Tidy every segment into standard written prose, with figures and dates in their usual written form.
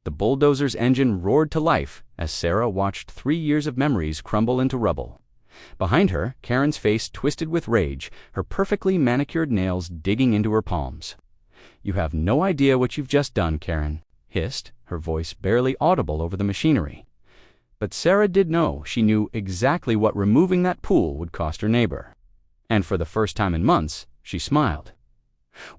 The bulldozer's engine roared to life as Sarah watched 3 years of memories crumble into rubble. Behind her, Karen's face twisted with rage, her perfectly manicured nails digging into her palms. "You have no idea what you've just done," Karen hissed, her voice barely audible over the machinery. But Sarah did know. She knew exactly what removing that pool would cost her neighbor. And for the first time in months, she smiled.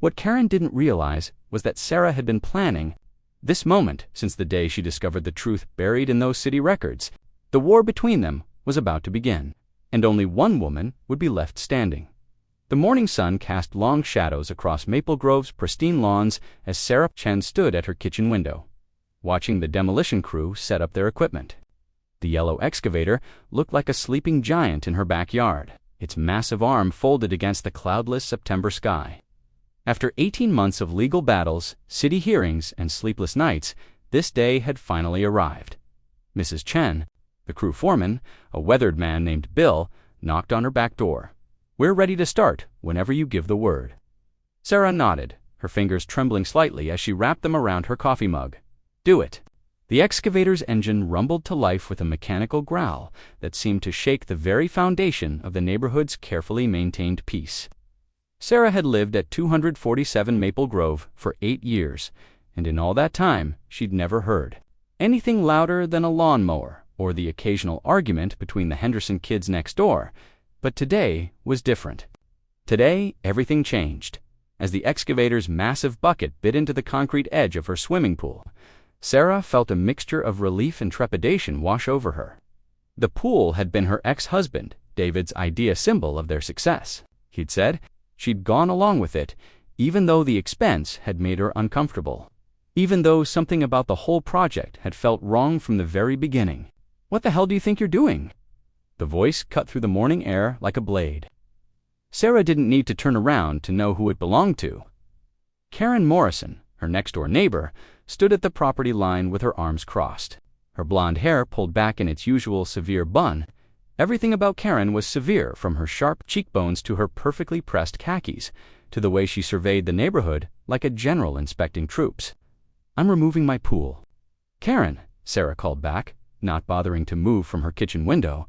What Karen didn't realize was that Sarah had been planning this moment since the day she discovered the truth buried in those city records. The war between them was about to begin, and only one woman would be left standing. The morning sun cast long shadows across Maple Grove's pristine lawns as Sarah Chen stood at her kitchen window, watching the demolition crew set up their equipment. The yellow excavator looked like a sleeping giant in her backyard, its massive arm folded against the cloudless September sky. After 18 months of legal battles, city hearings, and sleepless nights, this day had finally arrived. Mrs. Chen, the crew foreman, a weathered man named Bill, knocked on her back door. "We're ready to start whenever you give the word." Sarah nodded, her fingers trembling slightly as she wrapped them around her coffee mug. "Do it." The excavator's engine rumbled to life with a mechanical growl that seemed to shake the very foundation of the neighborhood's carefully maintained peace. Sarah had lived at 247 Maple Grove for 8 years, and in all that time she'd never heard anything louder than a lawnmower or the occasional argument between the Henderson kids next door. But today was different. Today, everything changed. As the excavator's massive bucket bit into the concrete edge of her swimming pool, Sarah felt a mixture of relief and trepidation wash over her. The pool had been her ex-husband, David's idea symbol of their success, he'd said. She'd gone along with it, even though the expense had made her uncomfortable. Even though something about the whole project had felt wrong from the very beginning. "What the hell do you think you're doing?" The voice cut through the morning air like a blade. Sarah didn't need to turn around to know who it belonged to. Karen Morrison, her next-door neighbor, stood at the property line with her arms crossed, her blonde hair pulled back in its usual severe bun. Everything about Karen was severe, from her sharp cheekbones to her perfectly pressed khakis, to the way she surveyed the neighborhood like a general inspecting troops. "I'm removing my pool." "Karen," Sarah called back, not bothering to move from her kitchen window.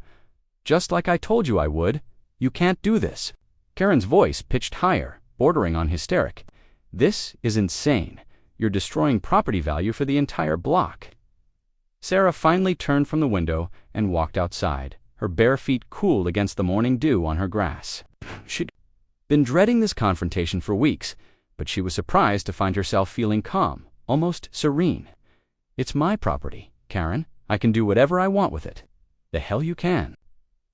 "Just like I told you I would. You can't do this." Karen's voice pitched higher, bordering on hysteric. "This is insane. You're destroying property value for the entire block." Sarah finally turned from the window and walked outside, her bare feet cool against the morning dew on her grass. She'd been dreading this confrontation for weeks, but she was surprised to find herself feeling calm, almost serene. "It's my property, Karen. I can do whatever I want with it." "The hell you can."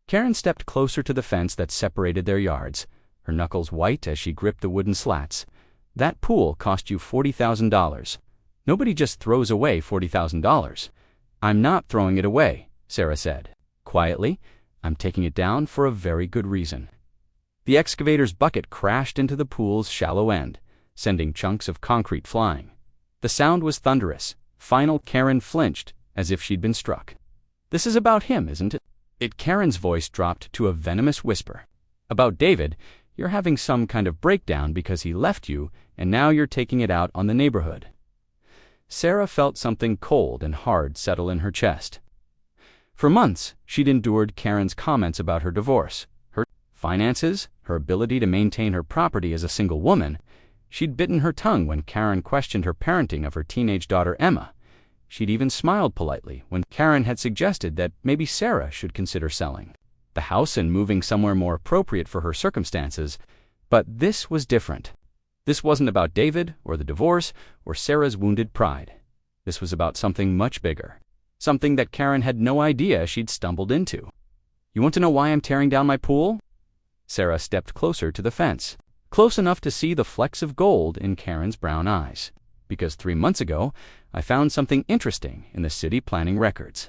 Karen stepped closer to the fence that separated their yards, her knuckles white as she gripped the wooden slats. "That pool cost you $40,000. Nobody just throws away $40,000. "I'm not throwing it away," Sarah said. Quietly, "I'm taking it down for a very good reason." The excavator's bucket crashed into the pool's shallow end, sending chunks of concrete flying. The sound was thunderous. Final. Karen flinched, as if she'd been struck. "This is about him, isn't it?" Karen's voice dropped to a venomous whisper. "About David. You're having some kind of breakdown because he left you, and now you're taking it out on the neighborhood." Sarah felt something cold and hard settle in her chest. For months, she'd endured Karen's comments about her divorce, her finances, her ability to maintain her property as a single woman. She'd bitten her tongue when Karen questioned her parenting of her teenage daughter Emma. She'd even smiled politely when Karen had suggested that maybe Sarah should consider selling the house and moving somewhere more appropriate for her circumstances. But this was different. This wasn't about David or the divorce or Sarah's wounded pride. This was about something much bigger. Something that Karen had no idea she'd stumbled into. "You want to know why I'm tearing down my pool?" Sarah stepped closer to the fence, close enough to see the flecks of gold in Karen's brown eyes. "Because 3 months ago, I found something interesting in the city planning records."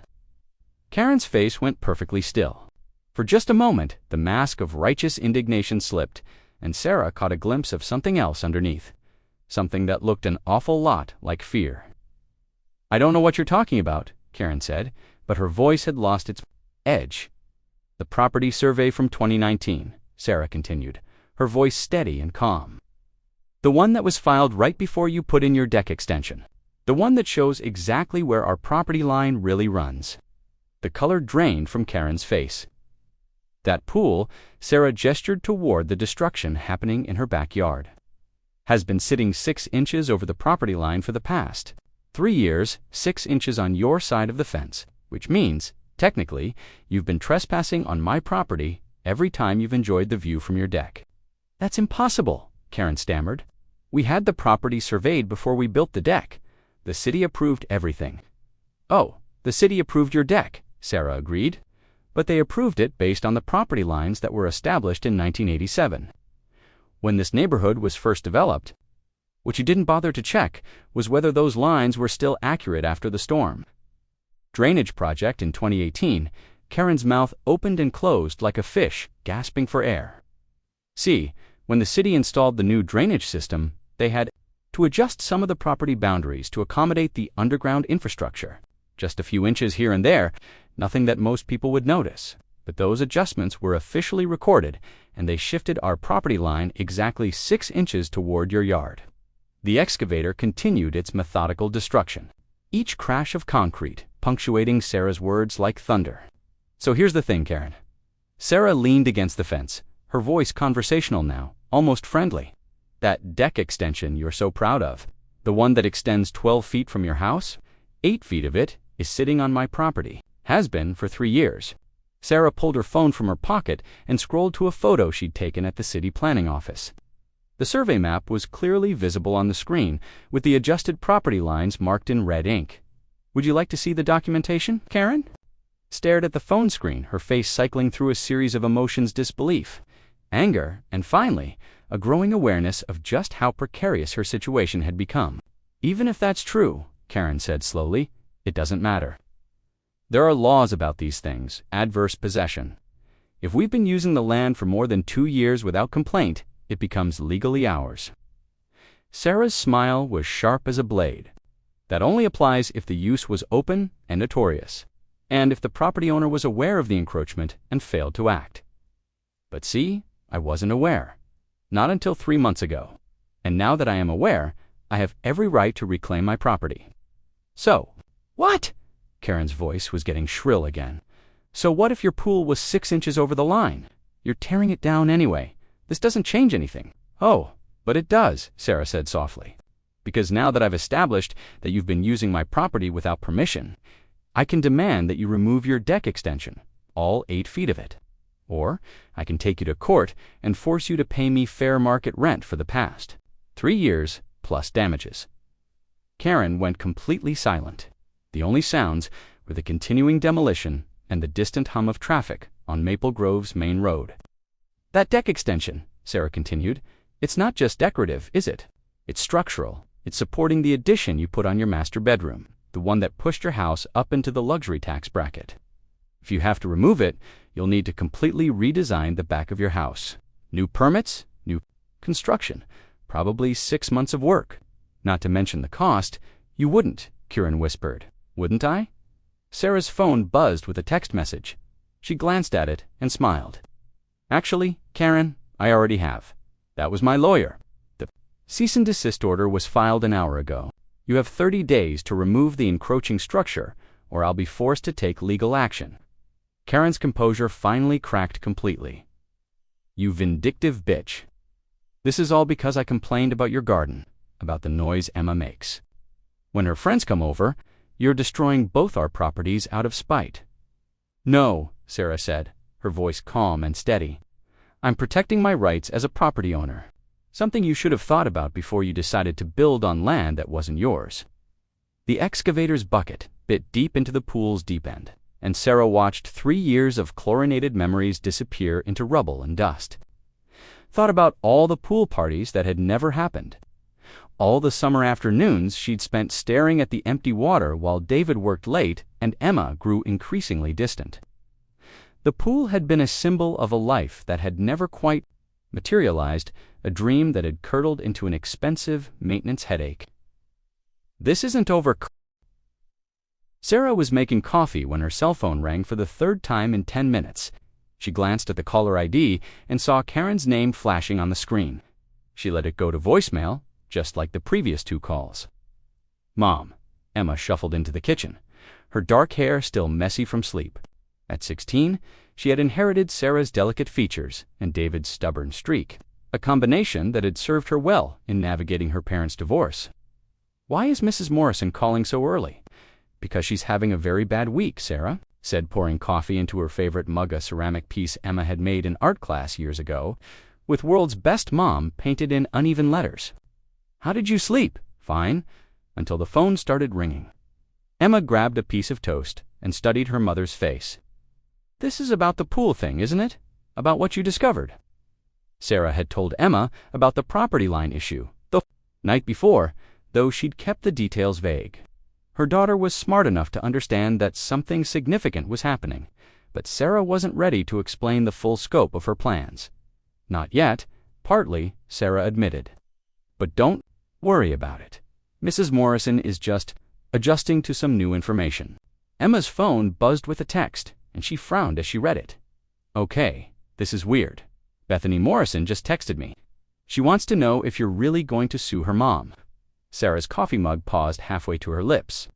Karen's face went perfectly still. For just a moment, the mask of righteous indignation slipped, and Sarah caught a glimpse of something else underneath. Something that looked an awful lot like fear. "I don't know what you're talking about," Karen said, but her voice had lost its edge. "The property survey from 2019, Sarah continued, her voice steady and calm. "The one that was filed right before you put in your deck extension." The one that shows exactly where our property line really runs. The color drained from Karen's face. That pool, Sarah gestured toward the destruction happening in her backyard, has been sitting 6 inches over the property line for the past 3 years, 6 inches on your side of the fence, which means, technically, you've been trespassing on my property every time you've enjoyed the view from your deck. That's impossible, Karen stammered. We had the property surveyed before we built the deck. The city approved everything. Oh, the city approved your deck, Sarah agreed. But they approved it based on the property lines that were established in 1987. When this neighborhood was first developed, what you didn't bother to check was whether those lines were still accurate after the storm. Drainage project in 2018, Karen's mouth opened and closed like a fish, gasping for air. See, when the city installed the new drainage system, they had to adjust some of the property boundaries to accommodate the underground infrastructure. Just a few inches here and there, nothing that most people would notice. But those adjustments were officially recorded, and they shifted our property line exactly 6 inches toward your yard. The excavator continued its methodical destruction, each crash of concrete punctuating Sarah's words like thunder. So here's the thing, Karen. Sarah leaned against the fence, her voice conversational now, almost friendly. That deck extension you're so proud of, the one that extends 12 feet from your house, 8 feet of it is sitting on my property, has been for 3 years. Sarah pulled her phone from her pocket and scrolled to a photo she'd taken at the city planning office. The survey map was clearly visible on the screen, with the adjusted property lines marked in red ink. Would you like to see the documentation, Karen? Stared at the phone screen, her face cycling through a series of emotions: disbelief, anger, and finally, a growing awareness of just how precarious her situation had become. Even if that's true, Karen said slowly, it doesn't matter. There are laws about these things, adverse possession. If we've been using the land for more than 2 years without complaint, it becomes legally ours. Sarah's smile was sharp as a blade. That only applies if the use was open and notorious, and if the property owner was aware of the encroachment and failed to act. But see, I wasn't aware. Not until 3 months ago. And now that I am aware, I have every right to reclaim my property. So, what? Karen's voice was getting shrill again. So what if your pool was 6 inches over the line? You're tearing it down anyway. This doesn't change anything. Oh, but it does, Sarah said softly. Because now that I've established that you've been using my property without permission, I can demand that you remove your deck extension, all 8 feet of it. Or I can take you to court and force you to pay me fair market rent for the past 3 years plus damages. Karen went completely silent. The only sounds were the continuing demolition and the distant hum of traffic on Maple Grove's main road. That deck extension, Sarah continued, it's not just decorative, is it? It's structural. It's supporting the addition you put on your master bedroom, the one that pushed your house up into the luxury tax bracket. If you have to remove it, you'll need to completely redesign the back of your house. New permits, new construction, probably 6 months of work. Not to mention the cost. You wouldn't, Karen whispered. Wouldn't I? Sarah's phone buzzed with a text message. She glanced at it and smiled. Actually, Karen, I already have. That was my lawyer. The cease and desist order was filed an hour ago. You have 30 days to remove the encroaching structure, or I'll be forced to take legal action. Karen's composure finally cracked completely. You vindictive bitch. This is all because I complained about your garden, about the noise Emma makes. When her friends come over, you're destroying both our properties out of spite. No, Sarah said, her voice calm and steady. I'm protecting my rights as a property owner. Something you should have thought about before you decided to build on land that wasn't yours. The excavator's bucket bit deep into the pool's deep end, and Sarah watched 3 years of chlorinated memories disappear into rubble and dust. Thought about all the pool parties that had never happened. All the summer afternoons she'd spent staring at the empty water while David worked late and Emma grew increasingly distant. The pool had been a symbol of a life that had never quite materialized, a dream that had curdled into an expensive maintenance headache. This isn't over. Sarah was making coffee when her cell phone rang for the 3rd time in 10 minutes. She glanced at the caller ID and saw Karen's name flashing on the screen. She let it go to voicemail, just like the previous 2 calls. Mom, Emma shuffled into the kitchen, her dark hair still messy from sleep. At 16, she had inherited Sarah's delicate features and David's stubborn streak, a combination that had served her well in navigating her parents' divorce. "Why is Mrs. Morrison calling so early?" "Because she's having a very bad week, Sarah," said, pouring coffee into her favorite mug, a ceramic piece Emma had made in art class years ago, with "World's Best Mom" painted in uneven letters. "How did you sleep?" "Fine, until the phone started ringing." Emma grabbed a piece of toast and studied her mother's face. "This is about the pool thing, isn't it? About what you discovered?" Sarah had told Emma about the property line issue the night before, though she'd kept the details vague. Her daughter was smart enough to understand that something significant was happening, but Sarah wasn't ready to explain the full scope of her plans. "Not yet," partly, Sarah admitted. "But don't worry about it. Mrs. Morrison is just adjusting to some new information." Emma's phone buzzed with a text, and she frowned as she read it. "Okay, this is weird. Bethany Morrison just texted me. She wants to know if you're really going to sue her mom." Sarah's coffee mug paused halfway to her lips.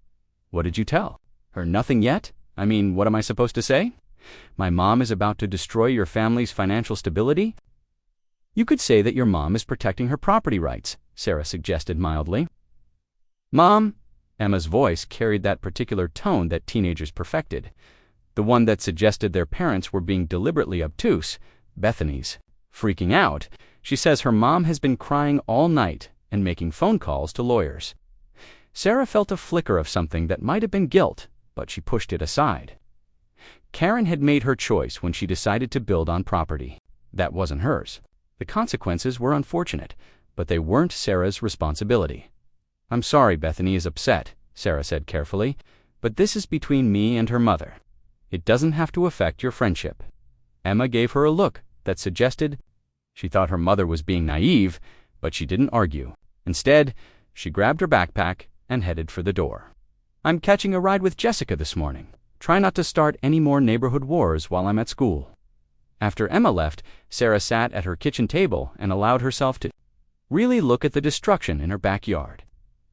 "What did you tell her? Nothing yet? I mean, what am I supposed to say? My mom is about to destroy your family's financial stability?" "You could say that your mom is protecting her property rights," Sarah suggested mildly. "Mom?" Emma's voice carried that particular tone that teenagers perfected, the one that suggested their parents were being deliberately obtuse. Bethany's freaking out. She says her mom has been crying all night and making phone calls to lawyers. Sarah felt a flicker of something that might have been guilt, but she pushed it aside. Karen had made her choice when she decided to build on property. That wasn't hers. The consequences were unfortunate, but they weren't Sarah's responsibility. "I'm sorry Bethany is upset," Sarah said carefully, "but this is between me and her mother. It doesn't have to affect your friendship." Emma gave her a look that suggested she thought her mother was being naive, but she didn't argue. Instead, she grabbed her backpack and headed for the door. "I'm catching a ride with Jessica this morning. Try not to start any more neighborhood wars while I'm at school." After Emma left, Sarah sat at her kitchen table and allowed herself to really look at the destruction in her backyard.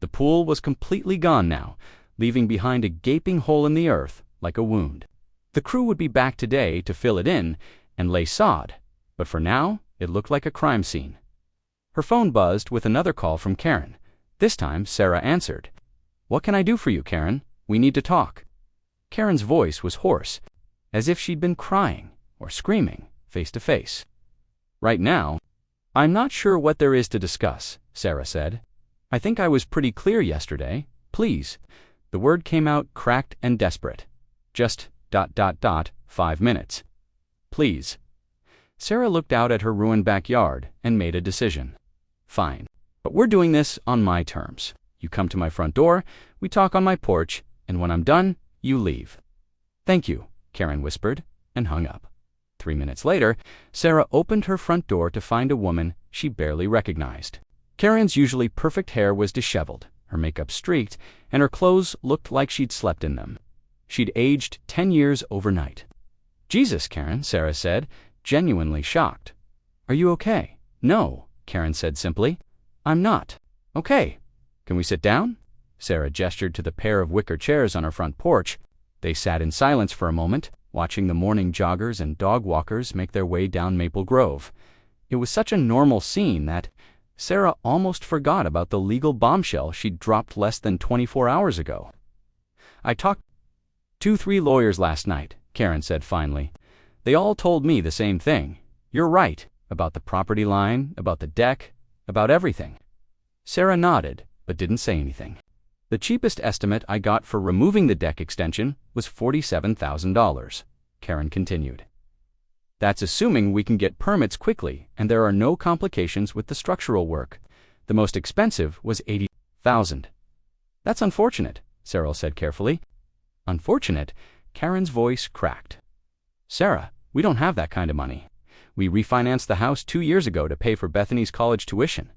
The pool was completely gone now, leaving behind a gaping hole in the earth like a wound. The crew would be back today to fill it in and lay sod, but for now, it looked like a crime scene. Her phone buzzed with another call from Karen. This time, Sarah answered. "What can I do for you, Karen? We need to talk." Karen's voice was hoarse, as if she'd been crying or screaming face to face. "Right now, I'm not sure what there is to discuss," Sarah said. "I think I was pretty clear yesterday. Please." The word came out cracked and desperate. "Just ... 5 minutes. Please." Sarah looked out at her ruined backyard and made a decision. "Fine. But we're doing this on my terms. You come to my front door, we talk on my porch, and when I'm done, you leave." "Thank you," Karen whispered, and hung up. 3 minutes later, Sarah opened her front door to find a woman she barely recognized. Karen's usually perfect hair was disheveled, her makeup streaked, and her clothes looked like she'd slept in them. She'd aged 10 years overnight. "Jesus, Karen," Sarah said, genuinely shocked. "Are you okay?" "No," Karen said simply. "I'm not." "Okay. Can we sit down?" Sarah gestured to the pair of wicker chairs on her front porch. They sat in silence for a moment, watching the morning joggers and dog walkers make their way down Maple Grove. It was such a normal scene that Sarah almost forgot about the legal bombshell she'd dropped less than 24 hours ago. "I talked to 3 lawyers last night," Karen said finally. "They all told me the same thing. You're right, about the property line, about the deck, about everything." Sarah nodded, but didn't say anything. "The cheapest estimate I got for removing the deck extension was $47,000, Karen continued. "That's assuming we can get permits quickly and there are no complications with the structural work. The most expensive was $80,000. "That's unfortunate," Sarah said carefully. "Unfortunate?" Karen's voice cracked. "Sarah, we don't have that kind of money. We refinanced the house 2 years ago to pay for Bethany's college tuition.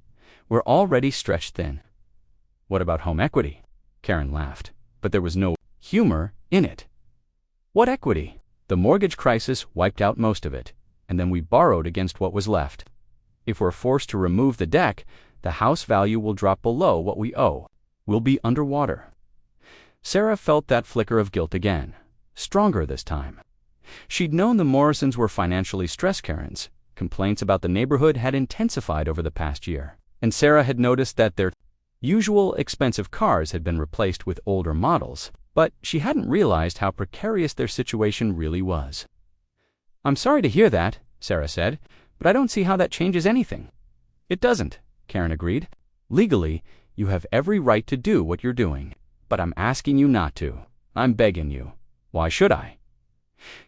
We're already stretched thin." "What about home equity?" Karen laughed, but there was no humor in it. "What equity? The mortgage crisis wiped out most of it, and then we borrowed against what was left. If we're forced to remove the deck, the house value will drop below what we owe. We'll be underwater." Sarah felt that flicker of guilt again, stronger this time. She'd known the Morrisons were financially stressed Karens. Complaints about the neighborhood had intensified over the past year, and Sarah had noticed that their usual expensive cars had been replaced with older models, but she hadn't realized how precarious their situation really was. "I'm sorry to hear that," Sarah said, "but I don't see how that changes anything." "It doesn't," Karen agreed. "Legally, you have every right to do what you're doing, but I'm asking you not to. I'm begging you. Why should I?"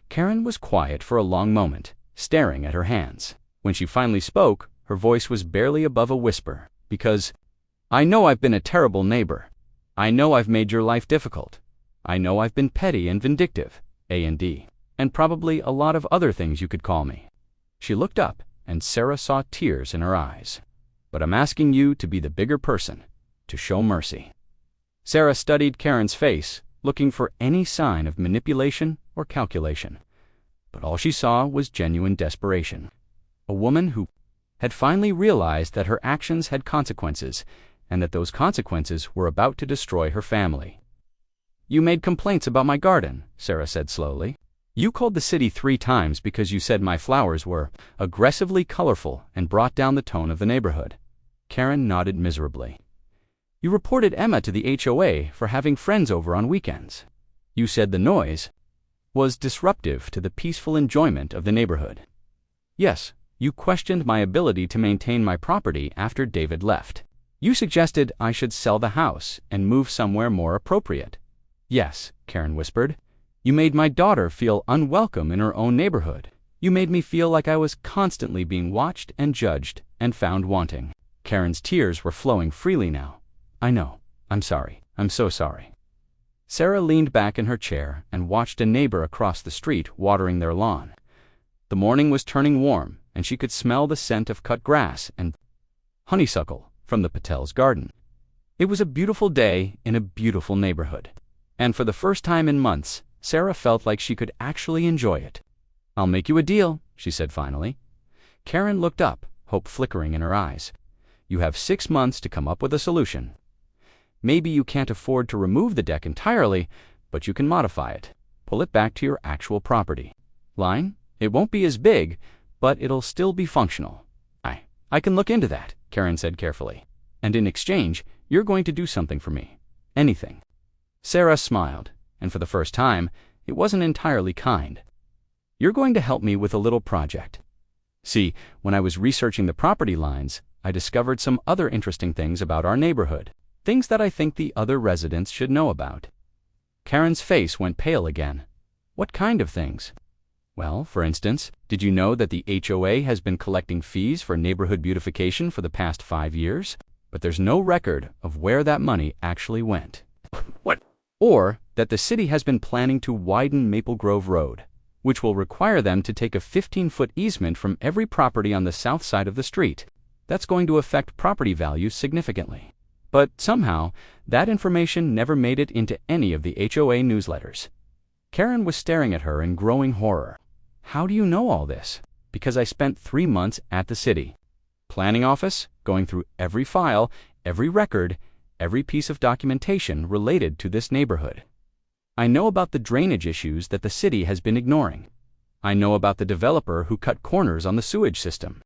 Karen was quiet for a long moment, staring at her hands. When she finally spoke, her voice was barely above a whisper. "Because I know I've been a terrible neighbor. I know I've made your life difficult. I know I've been petty and vindictive, A&D, and probably a lot of other things you could call me." She looked up, and Sarah saw tears in her eyes. "But I'm asking you to be the bigger person, to show mercy." Sarah studied Karen's face, looking for any sign of manipulation or calculation. But all she saw was genuine desperation. A woman who had finally realized that her actions had consequences, and that those consequences were about to destroy her family. "You made complaints about my garden," Sarah said slowly. "You called the city 3 times because you said my flowers were aggressively colorful and brought down the tone of the neighborhood." Karen nodded miserably. "You reported Emma to the HOA for having friends over on weekends. You said the noise was disruptive to the peaceful enjoyment of the neighborhood. Yes, you questioned my ability to maintain my property after David left. You suggested I should sell the house and move somewhere more appropriate." "Yes," Karen whispered. "You made my daughter feel unwelcome in her own neighborhood. You made me feel like I was constantly being watched and judged and found wanting." Karen's tears were flowing freely now. "I know. I'm sorry. I'm so sorry." Sarah leaned back in her chair and watched a neighbor across the street watering their lawn. The morning was turning warm, and she could smell the scent of cut grass and honeysuckle from the Patel's garden. It was a beautiful day in a beautiful neighborhood, and for the first time in months, Sarah felt like she could actually enjoy it. "I'll make you a deal," she said finally. Karen looked up, hope flickering in her eyes. "You have 6 months to come up with a solution. Maybe you can't afford to remove the deck entirely, but you can modify it. Pull it back to your actual property line. It won't be as big, but it'll still be functional." I can look into that," Karen said carefully. "And in exchange, you're going to do something for me. Anything." Sarah smiled, and for the first time, it wasn't entirely kind. "You're going to help me with a little project. See, when I was researching the property lines, I discovered some other interesting things about our neighborhood, things that I think the other residents should know about." Karen's face went pale again. "What kind of things?" "Well, for instance, did you know that the HOA has been collecting fees for neighborhood beautification for the past 5 years? But there's no record of where that money actually went." "What?" "Or that the city has been planning to widen Maple Grove Road, which will require them to take a 15-foot easement from every property on the south side of the street. That's going to affect property values significantly." But somehow, that information never made it into any of the HOA newsletters. Karen was staring at her in growing horror. "How do you know all this?" "Because I spent 3 months at the city planning office, going through every file, every record, every piece of documentation related to this neighborhood. I know about the drainage issues that the city has been ignoring. I know about the developer who cut corners on the sewage system.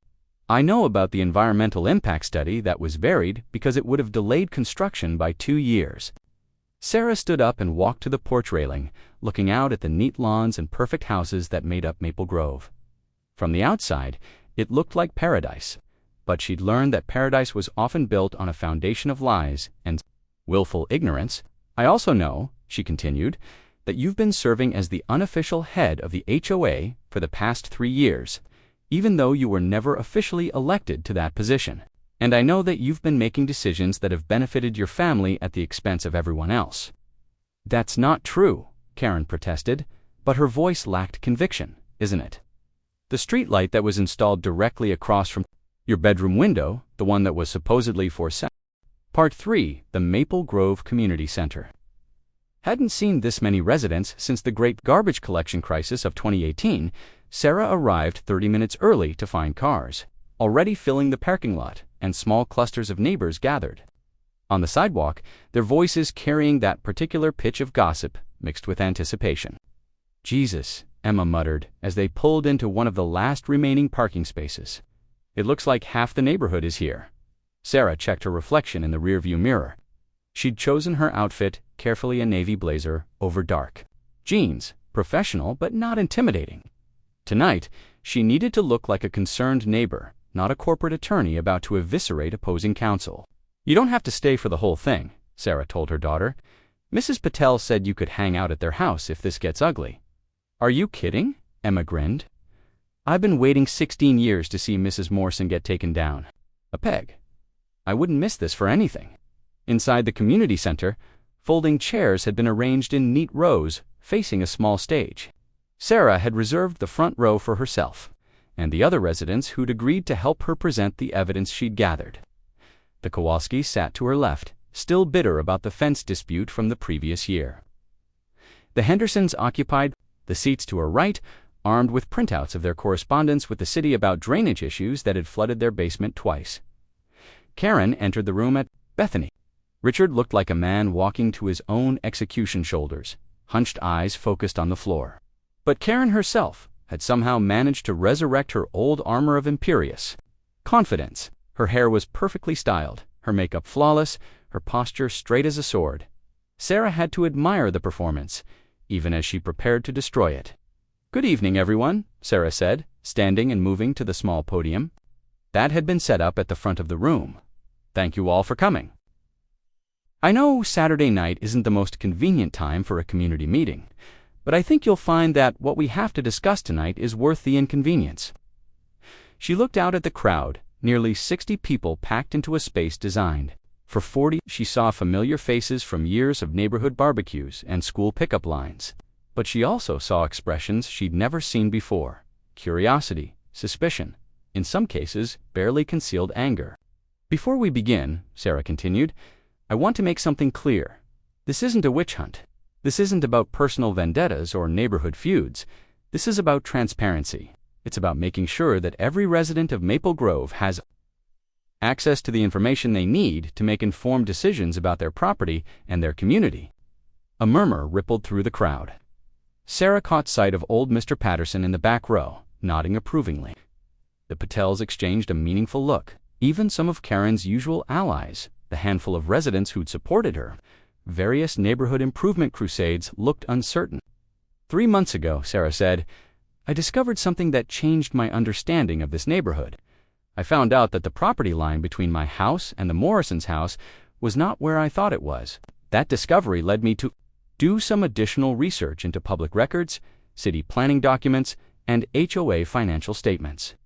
I know about the environmental impact study that was varied because it would have delayed construction by 2 years." Sarah stood up and walked to the porch railing, looking out at the neat lawns and perfect houses that made up Maple Grove. From the outside, it looked like paradise, but she'd learned that paradise was often built on a foundation of lies and willful ignorance. "I also know," she continued, "that you've been serving as the unofficial head of the HOA for the past 3 years, even though you were never officially elected to that position. And I know that you've been making decisions that have benefited your family at the expense of everyone else." "That's not true," Karen protested, but her voice lacked conviction, "isn't it? The streetlight that was installed directly across from your bedroom window, the one that was supposedly for sale." Part 3, the Maple Grove Community Center. Hadn't seen this many residents since the great garbage collection crisis of 2018, Sarah arrived 30 minutes early to find cars already filling the parking lot and small clusters of neighbors gathered. On the sidewalk, their voices carrying that particular pitch of gossip mixed with anticipation. "Jesus," Emma muttered as they pulled into one of the last remaining parking spaces. "It looks like half the neighborhood is here." Sarah checked her reflection in the rearview mirror. She'd chosen her outfit, carefully a navy blazer, over dark jeans, professional but not intimidating. Tonight, she needed to look like a concerned neighbor, not a corporate attorney about to eviscerate opposing counsel. "You don't have to stay for the whole thing," Sarah told her daughter. "Mrs. Patel said you could hang out at their house if this gets ugly." "Are you kidding?" Emma grinned. "I've been waiting 16 years to see Mrs. Morrison get taken down. A peg. I wouldn't miss this for anything." Inside the community center, folding chairs had been arranged in neat rows, facing a small stage. Sarah had reserved the front row for herself, and the other residents who'd agreed to help her present the evidence she'd gathered. The Kowalskis sat to her left, still bitter about the fence dispute from the previous year. The Hendersons occupied the seats to her right, armed with printouts of their correspondence with the city about drainage issues that had flooded their basement twice. Karen entered the room at Bethany. Richard looked like a man walking to his own execution shoulders, hunched eyes focused on the floor. But Karen herself had somehow managed to resurrect her old armor of imperious confidence. Her hair was perfectly styled, her makeup flawless, her posture straight as a sword. Sarah had to admire the performance, even as she prepared to destroy it. "Good evening, everyone," Sarah said, standing and moving to the small podium that had been set up at the front of the room. "Thank you all for coming. I know Saturday night isn't the most convenient time for a community meeting, but I think you'll find that what we have to discuss tonight is worth the inconvenience." She looked out at the crowd, nearly 60 people packed into a space designed for 40. She saw familiar faces from years of neighborhood barbecues and school pickup lines, but she also saw expressions she'd never seen before: curiosity, suspicion, in some cases, barely concealed anger. "Before we begin," Sarah continued, "I want to make something clear. This isn't a witch hunt. This isn't about personal vendettas or neighborhood feuds. This is about transparency. It's about making sure that every resident of Maple Grove has access to the information they need to make informed decisions about their property and their community." A murmur rippled through the crowd. Sarah caught sight of old Mr. Patterson in the back row, nodding approvingly. The Patels exchanged a meaningful look. Even some of Karen's usual allies, the handful of residents who'd supported her various neighborhood improvement crusades, looked uncertain. 3 months ago, Sarah said, I discovered something that changed my understanding of this neighborhood. I found out that the property line between my house and the Morrisons' house was not where I thought it was. That discovery led me to do some additional research into public records, city planning documents, and HOA financial statements.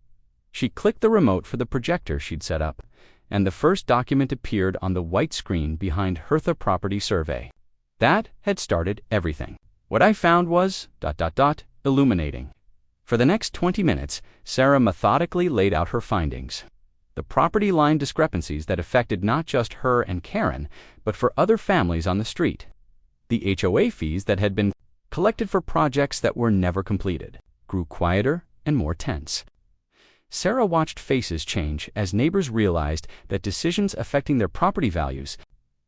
She clicked the remote for the projector she'd set up, and the first document appeared on the white screen behind Hertha Property Survey. That had started everything. What I found was ... illuminating. For the next 20 minutes, Sarah methodically laid out her findings. The property line discrepancies that affected not just her and Karen, but for other families on the street. The HOA fees that had been collected for projects that were never completed grew quieter and more tense. Sarah watched faces change as neighbors realized that decisions affecting their property values.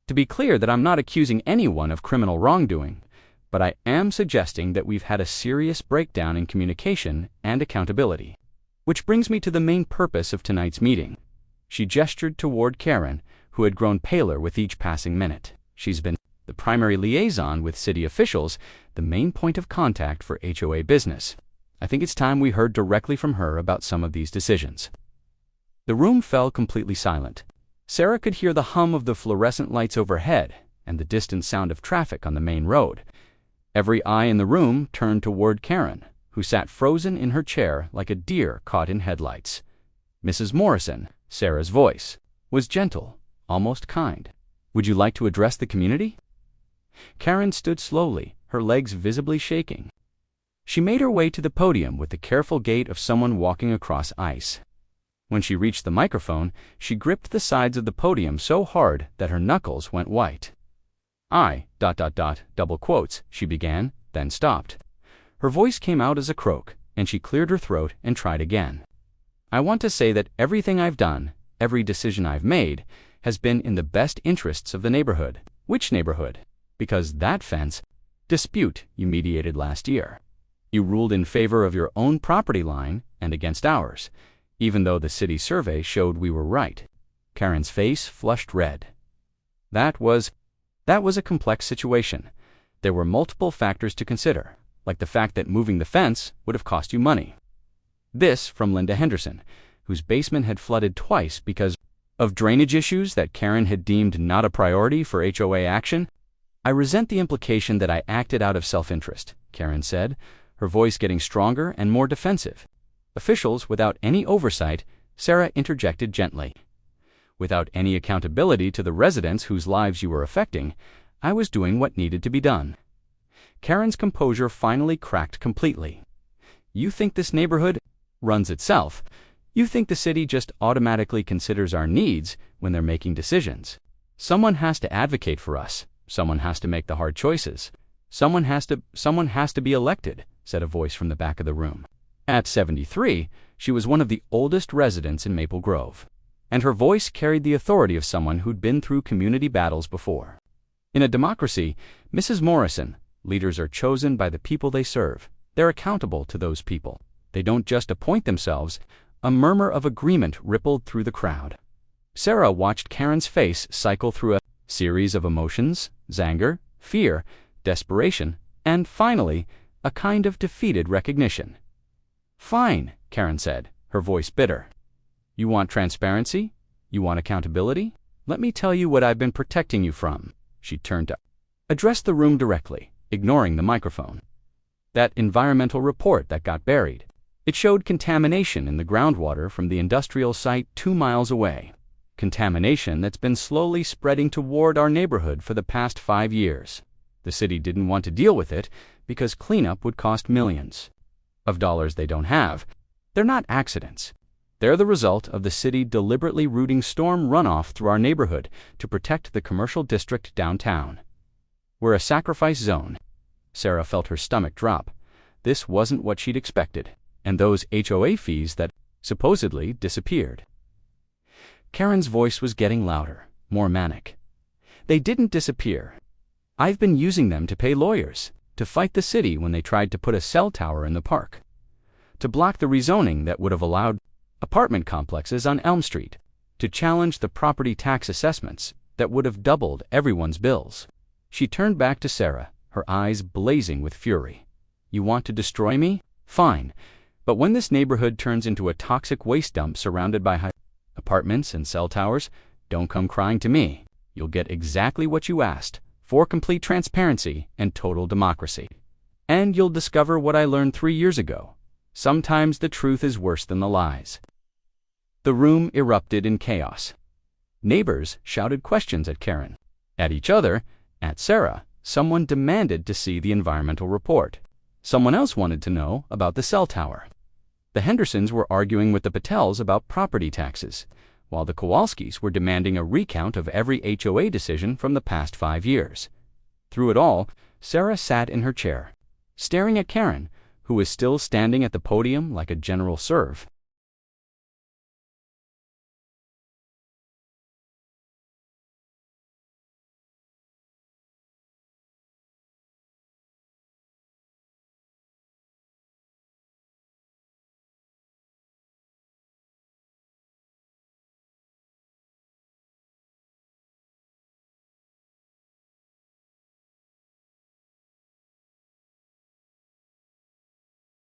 To be clear that I'm not accusing anyone of criminal wrongdoing, but I am suggesting that we've had a serious breakdown in communication and accountability. Which brings me to the main purpose of tonight's meeting. She gestured toward Karen, who had grown paler with each passing minute. She's been the primary liaison with city officials, the main point of contact for HOA business. I think it's time we heard directly from her about some of these decisions. The room fell completely silent. Sarah could hear the hum of the fluorescent lights overhead and the distant sound of traffic on the main road. Every eye in the room turned toward Karen, who sat frozen in her chair like a deer caught in headlights. Mrs. Morrison, Sarah's voice, was gentle, almost kind. Would you like to address the community? Karen stood slowly, her legs visibly shaking. She made her way to the podium with the careful gait of someone walking across ice. When she reached the microphone, she gripped the sides of the podium so hard that her knuckles went white. double quotes, she began, then stopped. Her voice came out as a croak, and she cleared her throat and tried again. I want to say that everything I've done, every decision I've made, has been in the best interests of the neighborhood. Which neighborhood? Because that fence dispute you mediated last year. You ruled in favor of your own property line and against ours, even though the city survey showed we were right. Karen's face flushed red. That was a complex situation. There were multiple factors to consider, like the fact that moving the fence would have cost you money. This from Linda Henderson, whose basement had flooded twice because of drainage issues that Karen had deemed not a priority for HOA action. I resent the implication that I acted out of self-interest, Karen said, her voice getting stronger and more defensive. Officials without any oversight, Sarah interjected gently. Without any accountability to the residents whose lives you were affecting, I was doing what needed to be done. Karen's composure finally cracked completely. You think this neighborhood runs itself? You think the city just automatically considers our needs when they're making decisions? Someone has to advocate for us. Someone has to make the hard choices. Someone has to be elected, said a voice from the back of the room. At 73, she was one of the oldest residents in Maple Grove, and her voice carried the authority of someone who'd been through community battles before. In a democracy, Mrs. Morrison, leaders are chosen by the people they serve. They're accountable to those people. They don't just appoint themselves. A murmur of agreement rippled through the crowd. Sarah watched Karen's face cycle through a series of emotions: anger, fear, desperation, and finally, a kind of defeated recognition. Fine, Karen said, her voice bitter. You want transparency? You want accountability? Let me tell you what I've been protecting you from. She turned to address the room directly, ignoring the microphone. That environmental report that got buried. It showed contamination in the groundwater from the industrial site 2 miles away. Contamination that's been slowly spreading toward our neighborhood for the past 5 years. The city didn't want to deal with it because cleanup would cost millions of dollars they don't have. They're not accidents. They're the result of the city deliberately routing storm runoff through our neighborhood to protect the commercial district downtown. We're a sacrifice zone. Sarah felt her stomach drop. This wasn't what she'd expected. And those HOA fees that supposedly disappeared. Karen's voice was getting louder, more manic. They didn't disappear. I've been using them to pay lawyers, to fight the city when they tried to put a cell tower in the park, to block the rezoning that would have allowed apartment complexes on Elm Street, to challenge the property tax assessments that would have doubled everyone's bills. She turned back to Sarah, her eyes blazing with fury. You want to destroy me? Fine. But when this neighborhood turns into a toxic waste dump surrounded by apartments and cell towers, don't come crying to me. You'll get exactly what you asked, for complete transparency and total democracy. And you'll discover what I learned 3 years ago. Sometimes the truth is worse than the lies. The room erupted in chaos. Neighbors shouted questions at Karen, at each other, at Sarah. Someone demanded to see the environmental report. Someone else wanted to know about the cell tower. The Hendersons were arguing with the Patels about property taxes, while the Kowalskis were demanding a recount of every HOA decision from the past 5 years. Through it all, Sarah sat in her chair, staring at Karen, who was still standing at the podium like a general serve.